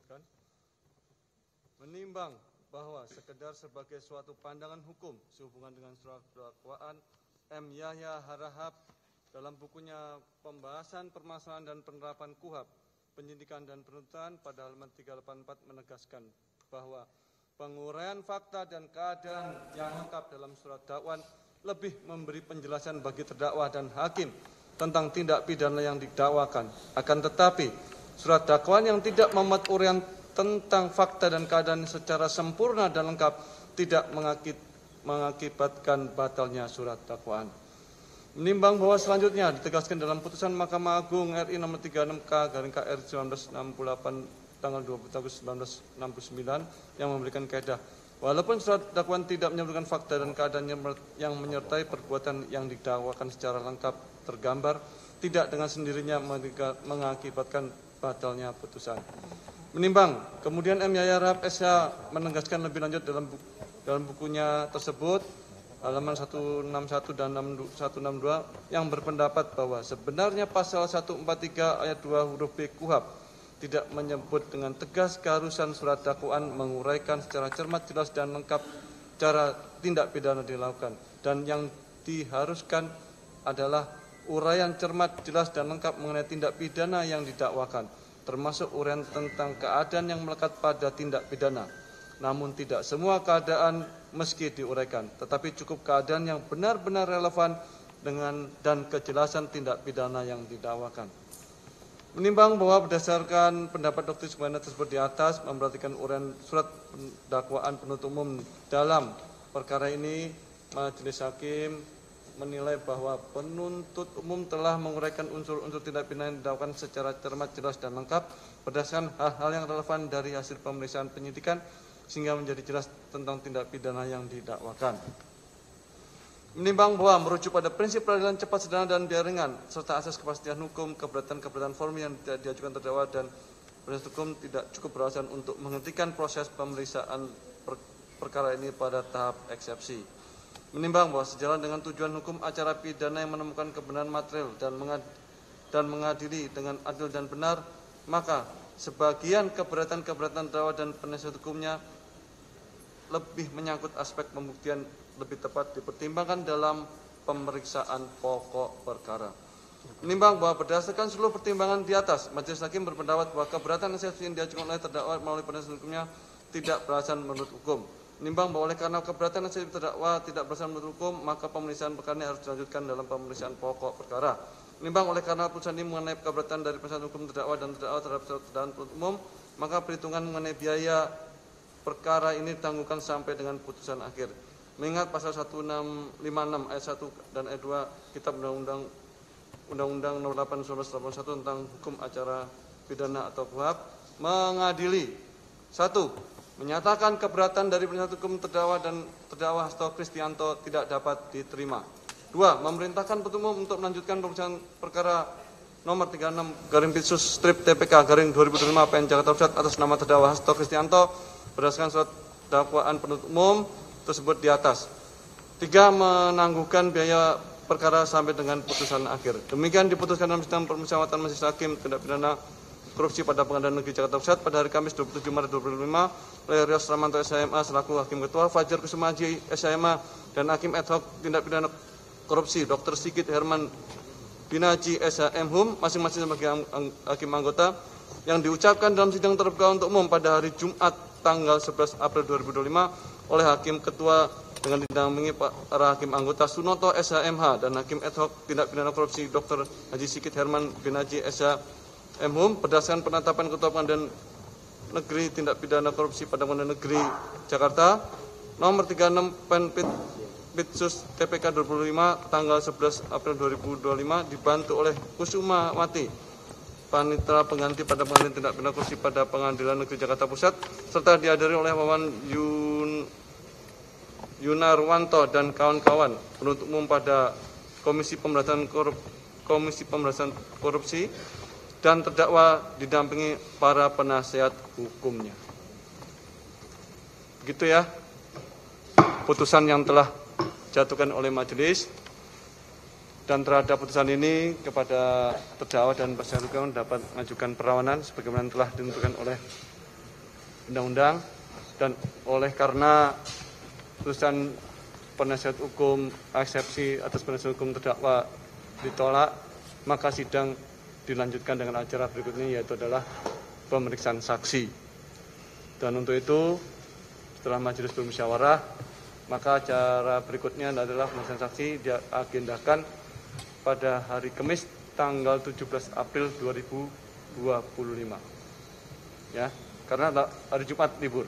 lanjutkan. Menimbang bahwa sekedar sebagai suatu pandangan hukum sehubungan dengan surat dakwaan M. Yahya Harahap dalam bukunya Pembahasan Permasalahan dan Penerapan KUHP, Penyidikan dan Penuntutan pada halaman 384 menegaskan bahwa penguraian fakta dan keadaan yang lengkap dalam surat dakwaan lebih memberi penjelasan bagi terdakwa dan hakim tentang tindak pidana yang didakwakan. Akan tetapi, surat dakwaan yang tidak memuat uraian tentang fakta dan keadaan secara sempurna dan lengkap tidak mengakibatkan batalnya surat dakwaan. Menimbang bahwa selanjutnya ditegaskan dalam putusan Mahkamah Agung RI nomor 36K/KR 1968 tanggal 20 Agustus 1969 yang memberikan kaedah, walaupun surat dakwaan tidak menyebutkan fakta dan keadaan yang menyertai perbuatan yang didakwakan secara lengkap tergambar, tidak dengan sendirinya mengakibatkan batalnya putusan. Menimbang, kemudian M. Yahya Harahap SH menegaskan lebih lanjut dalam bukunya tersebut, halaman 161 dan 162, yang berpendapat bahwa sebenarnya pasal 143 ayat 2 huruf B KUHP tidak menyebut dengan tegas keharusan surat dakwaan menguraikan secara cermat, jelas, dan lengkap cara tindak pidana dilakukan. Dan yang diharuskan adalah uraian cermat, jelas, dan lengkap mengenai tindak pidana yang didakwakan, termasuk uraian tentang keadaan yang melekat pada tindak pidana. Namun tidak semua keadaan meski diuraikan, tetapi cukup keadaan yang benar-benar relevan dengan dan kejelasan tindak pidana yang didakwakan. Menimbang bahwa berdasarkan pendapat Dr. Subhana tersebut di atas memperhatikan uraian surat dakwaan penuntut umum dalam perkara ini, majelis hakim menilai bahwa penuntut umum telah menguraikan unsur-unsur tindak pidana yang didakwakan secara cermat, jelas, dan lengkap berdasarkan hal-hal yang relevan dari hasil pemeriksaan penyidikan sehingga menjadi jelas tentang tindak pidana yang didakwakan. Menimbang bahwa merujuk pada prinsip peradilan cepat, sederhana, dan biaya ringan serta asas kepastian hukum, keberatan formil yang tidak diajukan terdakwa dan penasihat hukum tidak cukup beralasan untuk menghentikan proses pemeriksaan perkara ini pada tahap eksepsi. Menimbang bahwa sejalan dengan tujuan hukum acara pidana yang menemukan kebenaran material dan mengadili dengan adil dan benar, maka sebagian keberatan-keberatan terdakwa dan penasihat hukumnya lebih menyangkut aspek pembuktian lebih tepat dipertimbangkan dalam pemeriksaan pokok perkara. Menimbang bahwa berdasarkan seluruh pertimbangan di atas, majelis hakim berpendapat bahwa keberatan eksepsi yang diajukan oleh terdakwa melalui penasihat hukumnya tidak beralasan menurut hukum. Menimbang bahwa oleh karena keberatan eksepsi terdakwa tidak beralasan menurut hukum, maka pemeriksaan perkara ini harus dilanjutkan dalam pemeriksaan pokok perkara. Menimbang oleh karena putusan ini mengenai keberatan dari penasihat hukum terdakwa dan terdakwa terhadap surat dakwaan penuntut umum, maka perhitungan mengenai biaya perkara ini ditangguhkan sampai dengan putusan akhir. Mengingat pasal 1656 ayat 1 dan ayat 2 Kitab Undang-Undang Nomor 8 1981 tentang hukum acara pidana atau KUHP mengadili: 1. Menyatakan keberatan dari penasihat hukum terdakwa dan terdakwa Hasto Kristianto tidak dapat diterima. 2. Memerintahkan penuntut umum untuk melanjutkan pemeriksaan perkara nomor 36/Pit/TPK/2025 PN Jakarta Pusat atas nama terdakwa Hasto Kristianto berdasarkan surat dakwaan penuntut umum tersebut di atas. 3. Menangguhkan biaya perkara sampai dengan putusan akhir. Demikian diputuskan dalam sidang permusyawaratan majelis hakim tindak pidana korupsi pada Pengadilan Negeri Jakarta Pusat pada hari Kamis 27 Maret 2025 oleh Rios Ramanto SHMA selaku Hakim Ketua, Fajar Kusuma Haji SHMA dan Hakim ad hoc tindak pidana korupsi Dr. Sigit Herman Binaji SHM masing-masing sebagai hakim anggota yang diucapkan dalam sidang terbuka untuk umum pada hari Jumat tanggal 11 April 2025 oleh Hakim Ketua dengan didampingi para hakim anggota Sunoto SHMH dan Hakim ad hoc tindak pidana korupsi Dr. Haji Sigit Herman Binaji SHM berdasarkan penetapan Ketua Pengadilan Negeri Tindak Pidana Korupsi pada Pengadilan Negeri Jakarta nomor 36 Pitsus TPK 25 tanggal 11 April 2025 dibantu oleh Kusuma Wati, panitera pengganti pada Pengadilan Tindak Pidana Korupsi pada Pengadilan Negeri Jakarta Pusat, serta dihadiri oleh Wawan Yunarwanto dan kawan-kawan penuntut umum pada Komisi Pemberantasan Korupsi dan terdakwa didampingi para penasihat hukumnya. Begitu ya putusan yang telah dijatuhkan oleh majelis, dan terhadap putusan ini kepada terdakwa dan penasihat hukum dapat mengajukan perlawanan sebagaimana telah ditentukan oleh undang-undang, dan oleh karena putusan penasihat hukum eksepsi atas penasihat hukum terdakwa ditolak, maka sidang dilanjutkan dengan acara berikutnya, yaitu adalah pemeriksaan saksi. Dan untuk itu, setelah majelis bermusyawarah, maka acara berikutnya adalah pemeriksaan saksi diagendakan pada hari Kamis tanggal 17 April 2025. Ya, karena hari Jumat libur.